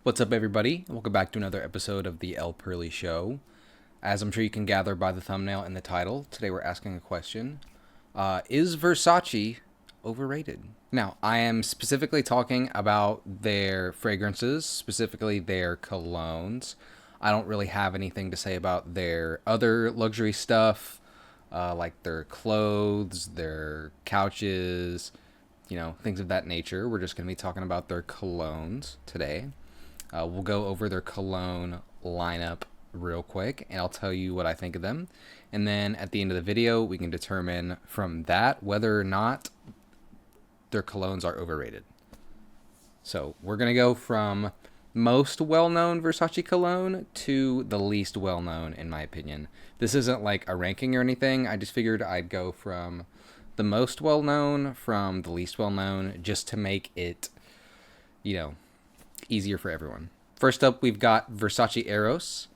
What's up, everybody? Welcome back to another episode of the Lpearly Show. As I'm sure you can gather by the thumbnail and the title, today we're asking a question. Is Versace overrated? Now, I am specifically talking about their fragrances, specifically their colognes. I don't really have anything to say about their other luxury stuff, like their clothes, their couches, things of that nature. We're just going to be talking about their colognes today. We'll go over their cologne lineup real quick, and I'll tell you what I think of them. And then at the end of the video, we can determine from that whether or not their colognes are overrated. So we're going to go from most well-known Versace cologne to the least well-known, in my opinion. This isn't like a ranking or anything. I just figured I'd go from the most well-known from the least well-known just to make it, easier for everyone. First up, we've got Versace Eros.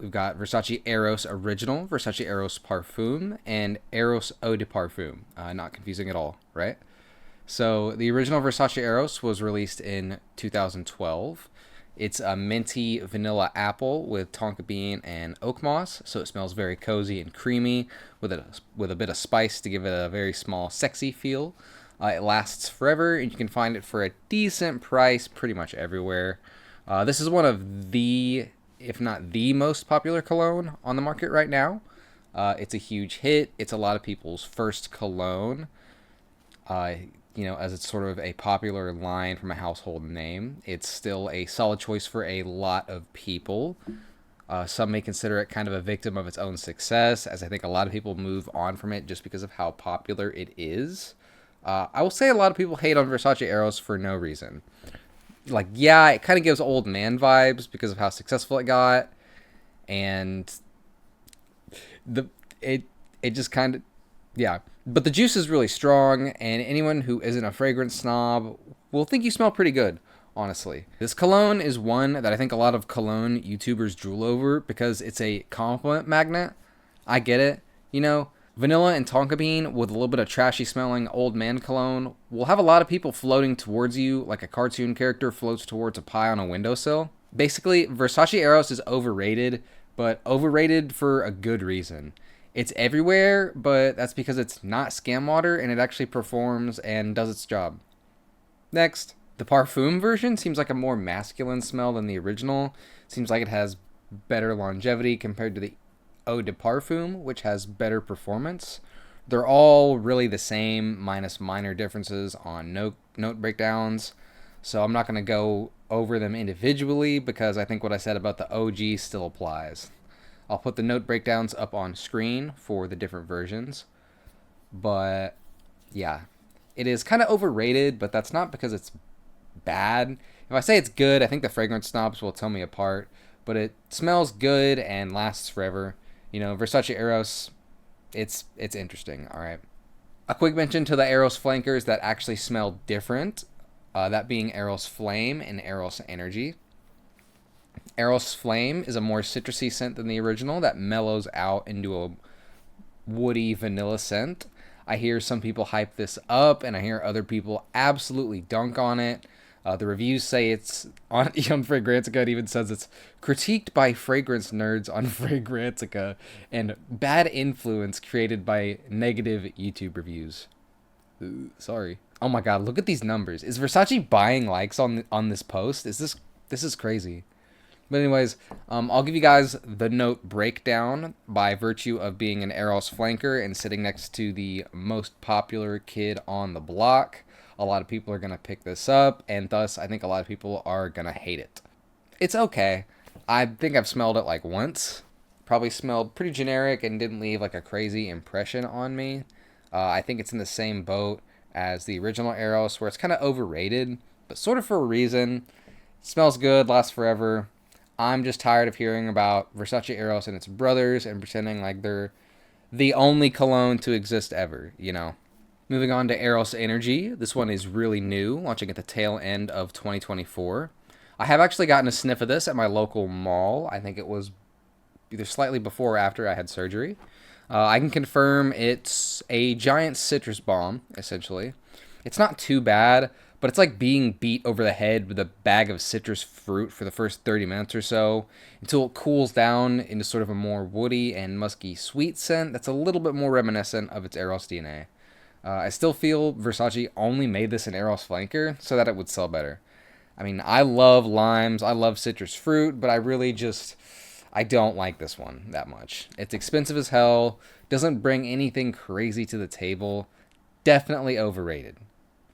We've got Versace Eros Original, Versace Eros Parfum, and Eros Eau de Parfum. Not confusing at all, right? So the original Versace Eros was released in 2012. It's a minty vanilla apple with tonka bean and oak moss, so it smells very cozy and creamy with a bit of spice to give it a very small, sexy feel. It lasts forever, and you can find it for a decent price pretty much everywhere. This is one of the, if not the most popular cologne on the market right now. It's a huge hit. It's a lot of people's first cologne, as it's sort of a popular line from a household name. It's still a solid choice for a lot of people. Some may consider it kind of a victim of its own success, as I think a lot of people move on from it just because of how popular it is. I will say a lot of people hate on Versace Eros for no reason. It kind of gives old man vibes because of how successful it got, and it just kind of, yeah. But the juice is really strong, and anyone who isn't a fragrance snob will think you smell pretty good, honestly. This cologne is one that I think a lot of cologne YouTubers drool over because it's a compliment magnet. I get it, Vanilla and tonka bean with a little bit of trashy smelling old man cologne will have a lot of people floating towards you like a cartoon character floats towards a pie on a windowsill. Basically, Versace Eros is overrated, but overrated for a good reason. It's everywhere, but that's because it's not scam water and it actually performs and does its job. Next, the Parfum version seems like a more masculine smell than the original. Seems like it has better longevity compared to the Eau de Parfum, which has better performance. They're all really the same, minus minor differences on note breakdowns. So I'm not going to go over them individually because I think what I said about the OG still applies. I'll put the note breakdowns up on screen for the different versions. But yeah, it is kind of overrated, but that's not because it's bad. If I say it's good, I think the fragrance snobs will tell me apart. But it smells good and lasts forever. Versace Eros, it's interesting, all right. A quick mention to the Eros flankers that actually smell different, that being Eros Flame and Eros Energy. Eros Flame is a more citrusy scent than the original that mellows out into a woody vanilla scent. I hear some people hype this up, and I hear other people absolutely dunk on it. The reviews say it's on Fragrantica. It even says it's critiqued by fragrance nerds on Fragrantica and bad influence created by negative YouTube reviews. Sorry. Oh my god, look at these numbers. Is Versace buying likes on this post? This is crazy. But anyways, I'll give you guys the note breakdown by virtue of being an Eros flanker and sitting next to the most popular kid on the block. A lot of people are going to pick this up, and thus I think a lot of people are going to hate it. It's okay. I think I've smelled it like once. Probably smelled pretty generic and didn't leave like a crazy impression on me. I think it's in the same boat as the original Eros, where it's kind of overrated, but sort of for a reason. It smells good, lasts forever. I'm just tired of hearing about Versace Eros and its brothers and pretending like they're the only cologne to exist ever, Moving on to Eros Energy. This one is really new, launching at the tail end of 2024. I have actually gotten a sniff of this at my local mall. I think it was either slightly before or after I had surgery. I can confirm it's a giant citrus bomb, essentially. It's not too bad, but it's like being beat over the head with a bag of citrus fruit for the first 30 minutes or so until it cools down into sort of a more woody and musky sweet scent that's a little bit more reminiscent of its Eros DNA. I still feel Versace only made this an Eros flanker so that it would sell better. I mean, I love limes, I love citrus fruit, but I don't like this one that much. It's expensive as hell, doesn't bring anything crazy to the table, definitely overrated.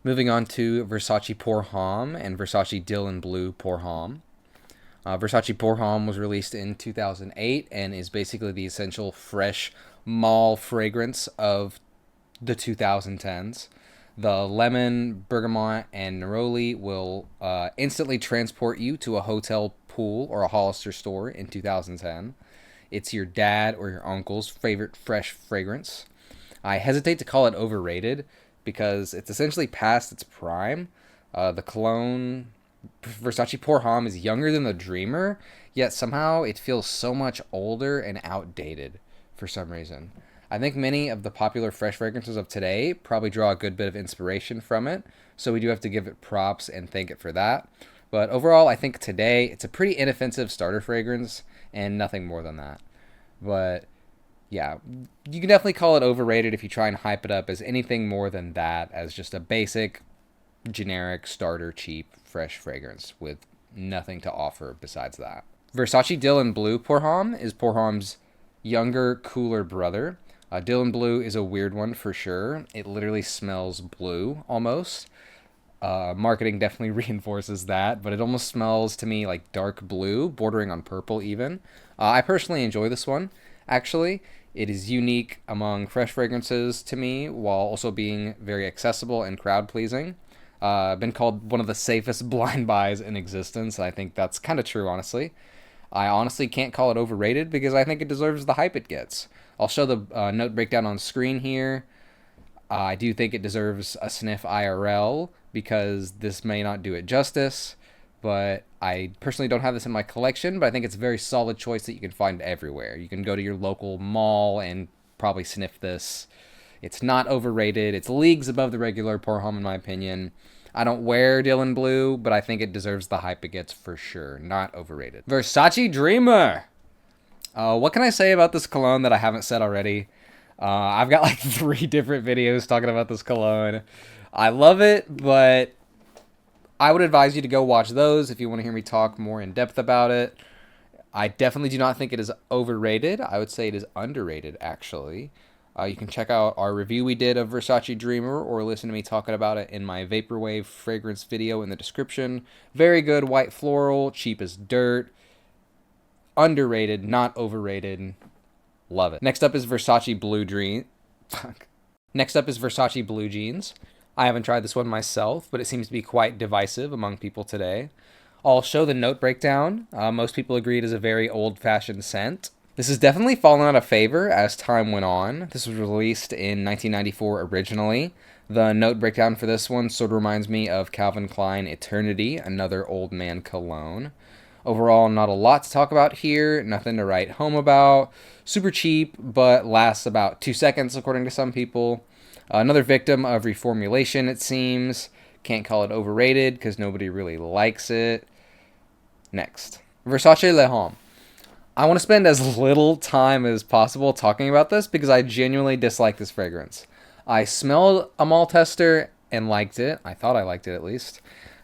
Moving on to Versace Pour Homme and Versace Dylan Blue Pour Homme. Versace Pour Homme was released in 2008 and is basically the essential fresh mall fragrance of the 2010s. The lemon, bergamot, and neroli will instantly transport you to a hotel pool or a Hollister store in 2010. It's your dad or your uncle's favorite fresh fragrance. I hesitate to call it overrated because it's essentially past its prime. The cologne Versace Pour Homme is younger than the Dreamer, yet somehow it feels so much older and outdated for some reason. I think many of the popular fresh fragrances of today probably draw a good bit of inspiration from it, so we do have to give it props and thank it for that. But overall, I think today it's a pretty inoffensive starter fragrance and nothing more than that. But yeah, you can definitely call it overrated if you try and hype it up as anything more than that, as just a basic, generic, starter, cheap, fresh fragrance with nothing to offer besides that. Versace Dylan Blue Pour Homme is Pour Homme's younger, cooler brother. Dylan Blue is a weird one for sure. It literally smells blue almost. Marketing definitely reinforces that, but it almost smells to me like dark blue, bordering on purple even. I personally enjoy this one, actually. It is unique among fresh fragrances to me, while also being very accessible and crowd-pleasing. Been called one of the safest blind buys in existence. I think that's kind of true, honestly. I honestly can't call it overrated because I think it deserves the hype it gets. I'll show the note breakdown on screen here. I do think it deserves a sniff IRL because this may not do it justice, but I personally don't have this in my collection, but I think it's a very solid choice that you can find everywhere. You can go to your local mall and probably sniff this. It's not overrated. It's leagues above the regular Pour Homme in my opinion. I don't wear Dylan Blue, but I think it deserves the hype it gets for sure. Not overrated. Versace Dreamer. What can I say about this cologne that I haven't said already? I've got like 3 different videos talking about this cologne. I love it, but I would advise you to go watch those if you want to hear me talk more in depth about it. I definitely do not think it is overrated. I would say it is underrated, actually. You can check out our review we did of Versace Dreamer or listen to me talking about it in my Vaporwave fragrance video in the description. Very good white floral, cheap as dirt. Underrated, not overrated. Love it. Next up is Versace Blue Dream. Next up is Versace Blue Jeans. I haven't tried this one myself, but it seems to be quite divisive among people today. I'll show the note breakdown. Most people agree it is a very old-fashioned scent. This has definitely fallen out of favor as time went on. This was released in 1994 originally. The note breakdown for this one sort of reminds me of Calvin Klein Eternity, another old man cologne. Overall, not a lot to talk about here, nothing to write home about. Super cheap, but lasts about 2 seconds according to some people. Another victim of reformulation, it seems. Can't call it overrated because nobody really likes it. Next. Versace Le Homme. I want to spend as little time as possible talking about this because I genuinely dislike this fragrance. I smelled a mall tester and liked it. I thought I liked it at least.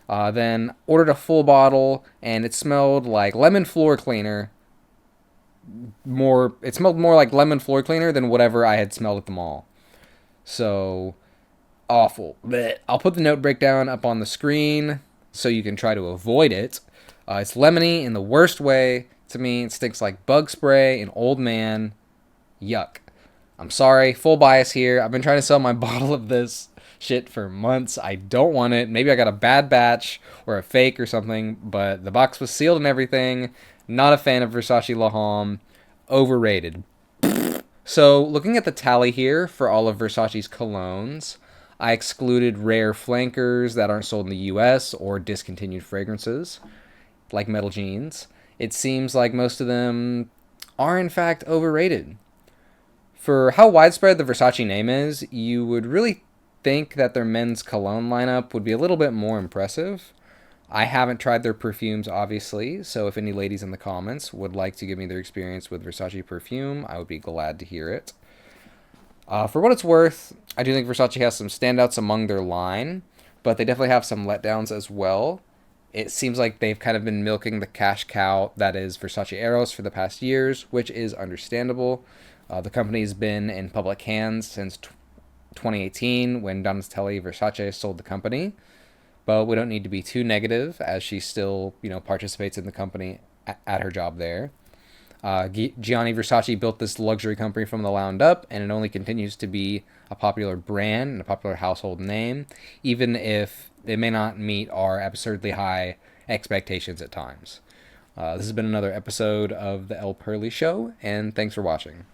Then ordered a full bottle and it smelled like lemon floor cleaner. It smelled more like lemon floor cleaner than whatever I had smelled at the mall. So, awful. Blech. I'll put the note breakdown up on the screen so you can try to avoid it. It's lemony in the worst way. To me, it stinks like bug spray and old man. Yuck. I'm sorry, full bias here. I've been trying to sell my bottle of this shit for months. I don't want it. Maybe I got a bad batch or a fake or something, but the box was sealed and everything. Not a fan of Versace Le Homme. Overrated. So, looking at the tally here for all of Versace's colognes, I excluded rare flankers that aren't sold in the US or discontinued fragrances, like Metal Jeans. It seems like most of them are in fact overrated. For how widespread the Versace name is, you would really think that their men's cologne lineup would be a little bit more impressive. I haven't tried their perfumes, obviously, so if any ladies in the comments would like to give me their experience with Versace perfume, I would be glad to hear it. For what it's worth, I do think Versace has some standouts among their line, but they definitely have some letdowns as well. It seems like they've kind of been milking the cash cow that is Versace Eros for the past years, which is understandable. The company's been in public hands since 2018 when Donatella Versace sold the company, but we don't need to be too negative as she still, participates in the company at her job there. Gianni Versace built this luxury company from the ground up, and it only continues to be a popular brand and a popular household name, even if it may not meet our absurdly high expectations at times. This has been another episode of the Lpearly Show, and thanks for watching.